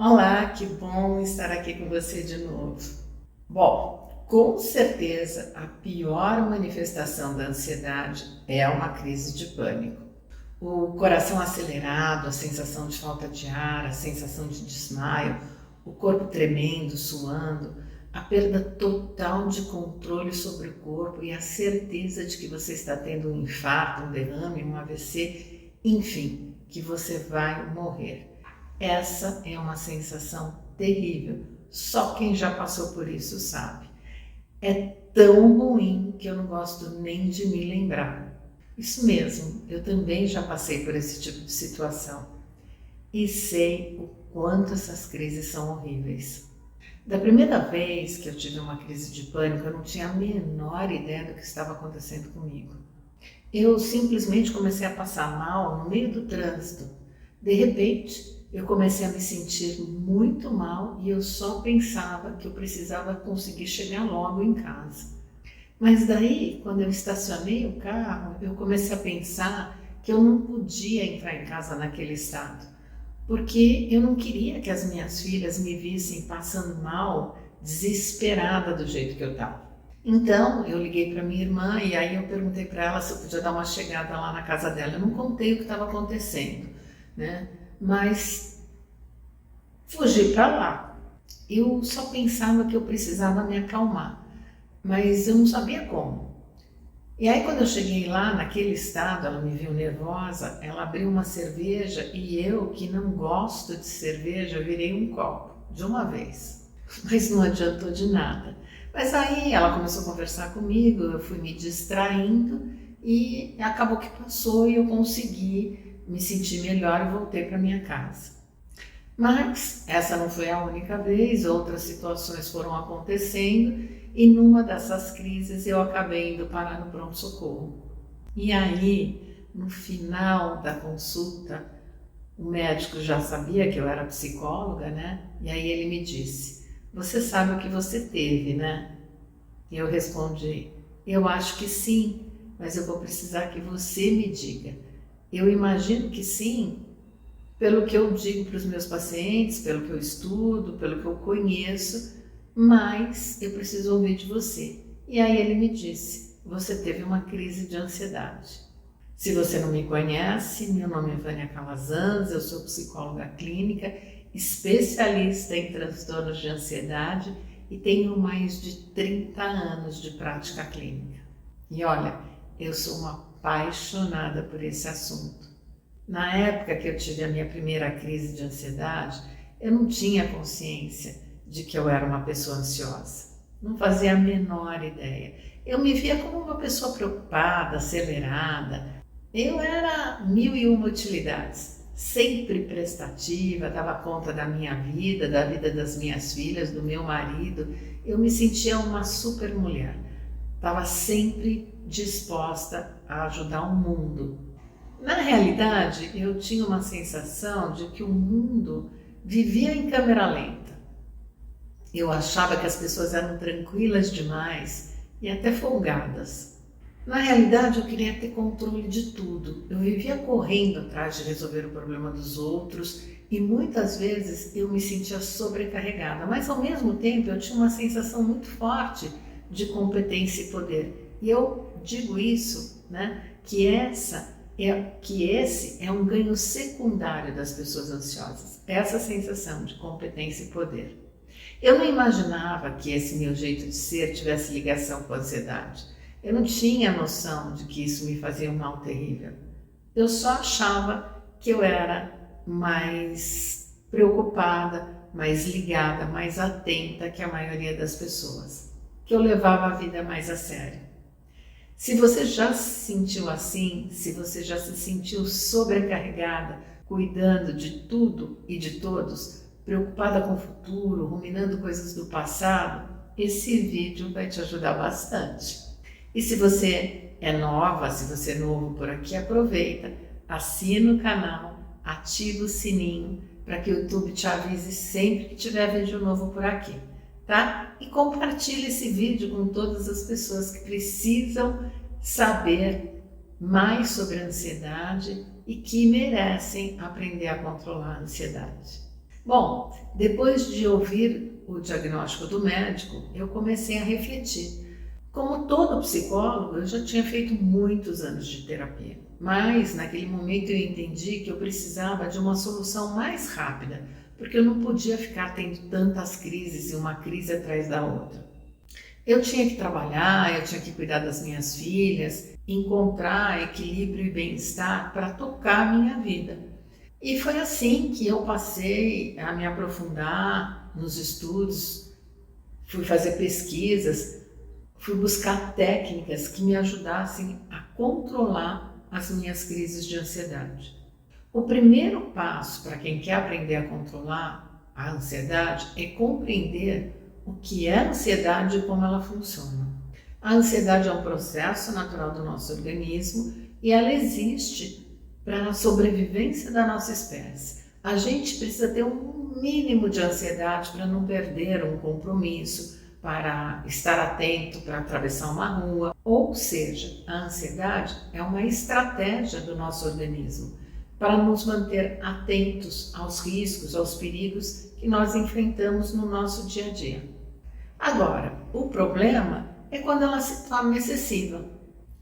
Olá, que bom estar aqui com você de novo. Bom, com certeza a pior manifestação da ansiedade é uma crise de pânico. O coração acelerado, a sensação de falta de ar, a sensação de desmaio, o corpo tremendo, suando, a perda total de controle sobre o corpo e a certeza de que você está tendo um infarto, um derrame, um AVC, enfim, que você vai morrer. Essa é uma sensação terrível, só quem já passou por isso sabe. É tão ruim que eu não gosto nem de me lembrar. Isso mesmo, eu também já passei por esse tipo de situação e sei o quanto essas crises são horríveis. Da primeira vez que eu tive uma crise de pânico, eu não tinha a menor ideia do que estava acontecendo comigo. Eu simplesmente comecei a passar mal no meio do trânsito. De repente, eu comecei a me sentir muito mal e eu só pensava que eu precisava conseguir chegar logo em casa. Mas daí, quando eu estacionei o carro, eu comecei a pensar que eu não podia entrar em casa naquele estado, porque eu não queria que as minhas filhas me vissem passando mal, desesperada do jeito que eu estava. Então, eu liguei para minha irmã e aí eu perguntei para ela se eu podia dar uma chegada lá na casa dela. Eu não contei o que estava acontecendo, né? Mas fugi para lá. Eu só pensava que eu precisava me acalmar, mas eu não sabia como. E aí quando eu cheguei lá, naquele estado, ela me viu nervosa, ela abriu uma cerveja e eu, que não gosto de cerveja, virei um copo, de uma vez. Mas não adiantou de nada. Mas aí ela começou a conversar comigo, eu fui me distraindo e acabou que passou e eu consegui me sentir melhor e voltei para minha casa. Mas essa não foi a única vez, outras situações foram acontecendo e numa dessas crises eu acabei indo parar no pronto-socorro. E aí, no final da consulta, o médico já sabia que eu era psicóloga, né? E aí ele me disse: "Você sabe o que você teve, né?" E eu respondi: "Eu acho que sim, mas eu vou precisar que você me diga. Eu imagino que sim, pelo que eu digo para os meus pacientes, pelo que eu estudo, pelo que eu conheço, mas eu preciso ouvir de você." E aí ele me disse: "Você teve uma crise de ansiedade." Se você não me conhece, meu nome é Vânia Calazans, eu sou psicóloga clínica, especialista em transtornos de ansiedade e tenho mais de 30 anos de prática clínica. E olha, eu sou uma apaixonada por esse assunto. Na época que eu tive a minha primeira crise de ansiedade, eu não tinha consciência de que eu era uma pessoa ansiosa. Não fazia a menor ideia. Eu me via como uma pessoa preocupada, acelerada. Eu era 1001 utilidades, sempre prestativa, dava conta da minha vida, da vida das minhas filhas, do meu marido. Eu me sentia uma super mulher. Estava sempre disposta a ajudar o mundo. Na realidade, eu tinha uma sensação de que o mundo vivia em câmera lenta. Eu achava que as pessoas eram tranquilas demais e até folgadas. Na realidade, eu queria ter controle de tudo. Eu vivia correndo atrás de resolver o problema dos outros e muitas vezes eu me sentia sobrecarregada, mas ao mesmo tempo eu tinha uma sensação muito forte de competência e poder. E eu digo isso, né, que esse é um ganho secundário das pessoas ansiosas, essa sensação de competência e poder. Eu não imaginava que esse meu jeito de ser tivesse ligação com a ansiedade. Eu não tinha noção de que isso me fazia um mal terrível. Eu só achava que eu era mais preocupada, mais ligada, mais atenta que a maioria das pessoas, que eu levava a vida mais a sério. Se você já se sentiu assim, se você já se sentiu sobrecarregada, cuidando de tudo e de todos, preocupada com o futuro, ruminando coisas do passado, esse vídeo vai te ajudar bastante. E se você é nova, se você é novo por aqui, aproveita, assina o canal, ativa o sininho para que o YouTube te avise sempre que tiver vídeo novo por aqui, tá? E compartilhe esse vídeo com todas as pessoas que precisam saber mais sobre a ansiedade e que merecem aprender a controlar a ansiedade. Bom, Depois de ouvir o diagnóstico do médico, eu comecei a refletir. Como todo psicólogo, eu já tinha feito muitos anos de terapia, mas naquele momento eu entendi que eu precisava de uma solução mais rápida, porque eu não podia ficar tendo tantas crises e uma crise atrás da outra. Eu tinha que trabalhar, eu tinha que cuidar das minhas filhas, encontrar equilíbrio e bem-estar para tocar a minha vida. E foi assim que eu passei a me aprofundar nos estudos, fui fazer pesquisas, fui buscar técnicas que me ajudassem a controlar as minhas crises de ansiedade. O primeiro passo para quem quer aprender a controlar a ansiedade é compreender o que é a ansiedade e como ela funciona. A ansiedade é um processo natural do nosso organismo e ela existe para a sobrevivência da nossa espécie. A gente precisa ter um mínimo de ansiedade para não perder um compromisso, para estar atento para atravessar uma rua. Ou seja, a ansiedade é uma estratégia do nosso organismo para nos manter atentos aos riscos, aos perigos que nós enfrentamos no nosso dia a dia. Agora, o problema é quando ela se torna excessiva,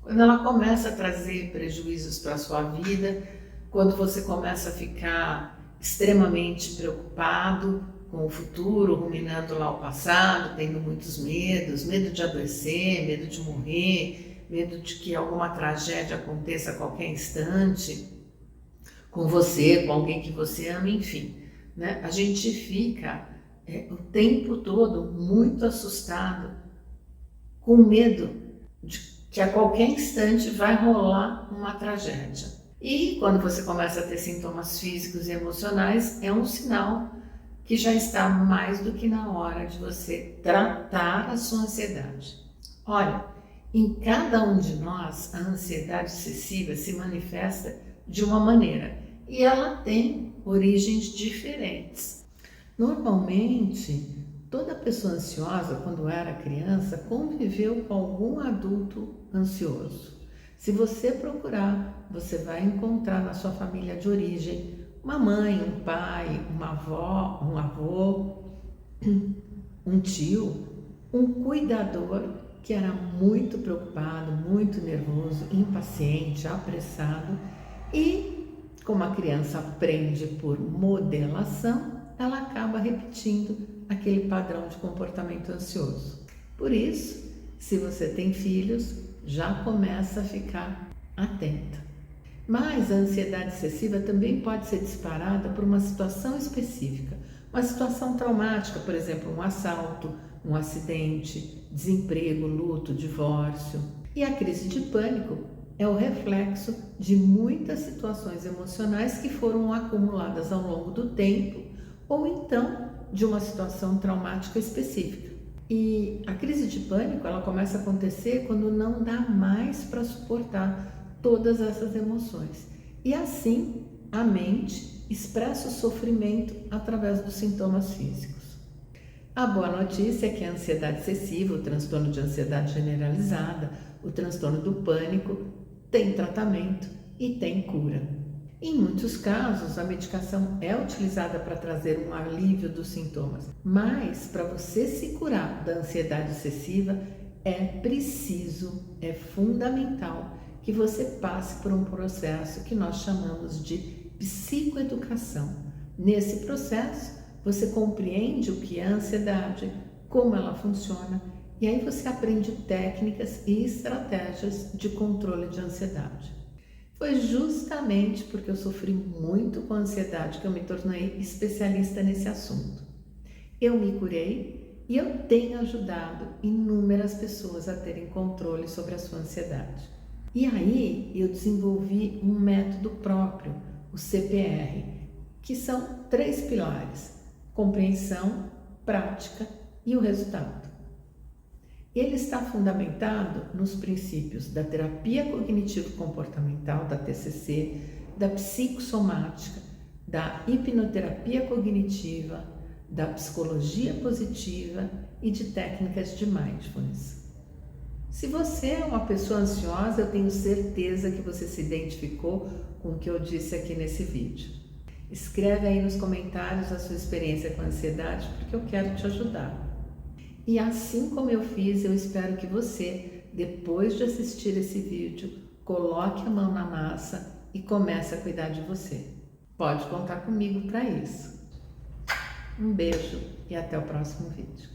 quando ela começa a trazer prejuízos para a sua vida, quando você começa a ficar extremamente preocupado com o futuro, ruminando lá o passado, tendo muitos medos, medo de adoecer, medo de morrer, medo de que alguma tragédia aconteça a qualquer instante com você, com alguém que você ama, enfim, né? A gente fica o tempo todo muito assustado, com medo de que a qualquer instante vai rolar uma tragédia. E quando você começa a ter sintomas físicos e emocionais, é um sinal que já está mais do que na hora de você tratar a sua ansiedade. Olha, em cada um de nós, a ansiedade excessiva se manifesta de uma maneira e ela tem origens diferentes. Normalmente, toda pessoa ansiosa, quando era criança, conviveu com algum adulto ansioso. Se você procurar, você vai encontrar na sua família de origem uma mãe, um pai, uma avó, um avô, um tio, um cuidador que era muito preocupado, muito nervoso, impaciente, apressado e, como a criança aprende por modelação, ela acaba repetindo aquele padrão de comportamento ansioso. Por isso, se você tem filhos, já começa a ficar atenta. Mas a ansiedade excessiva também pode ser disparada por uma situação específica, uma situação traumática, por exemplo, um assalto, um acidente, desemprego, luto, divórcio. E a crise de pânico é o reflexo de muitas situações emocionais que foram acumuladas ao longo do tempo ou então de uma situação traumática específica. E a crise de pânico, ela começa a acontecer quando não dá mais para suportar todas essas emoções. E assim, a mente expressa o sofrimento através dos sintomas físicos. A boa notícia é que a ansiedade excessiva, o transtorno de ansiedade generalizada, o transtorno do pânico, tem tratamento e tem cura. Em muitos casos, a medicação é utilizada para trazer um alívio dos sintomas, mas para você se curar da ansiedade excessiva, é preciso, é fundamental que você passe por um processo que nós chamamos de psicoeducação. Nesse processo, você compreende o que é a ansiedade, como ela funciona, e aí você aprende técnicas e estratégias de controle de ansiedade. Foi justamente porque eu sofri muito com ansiedade que eu me tornei especialista nesse assunto. Eu me curei e eu tenho ajudado inúmeras pessoas a terem controle sobre a sua ansiedade. E aí eu desenvolvi um método próprio, o CPR, que são 3 pilares: compreensão, prática e o resultado. Ele está fundamentado nos princípios da terapia cognitivo-comportamental, da TCC, da psicossomática, da hipnoterapia cognitiva, da psicologia positiva e de técnicas de mindfulness. Se você é uma pessoa ansiosa, eu tenho certeza que você se identificou com o que eu disse aqui nesse vídeo. Escreve aí nos comentários a sua experiência com a ansiedade, porque eu quero te ajudar. E assim como eu fiz, eu espero que você, depois de assistir esse vídeo, coloque a mão na massa e comece a cuidar de você. Pode contar comigo para isso. Um beijo e até o próximo vídeo.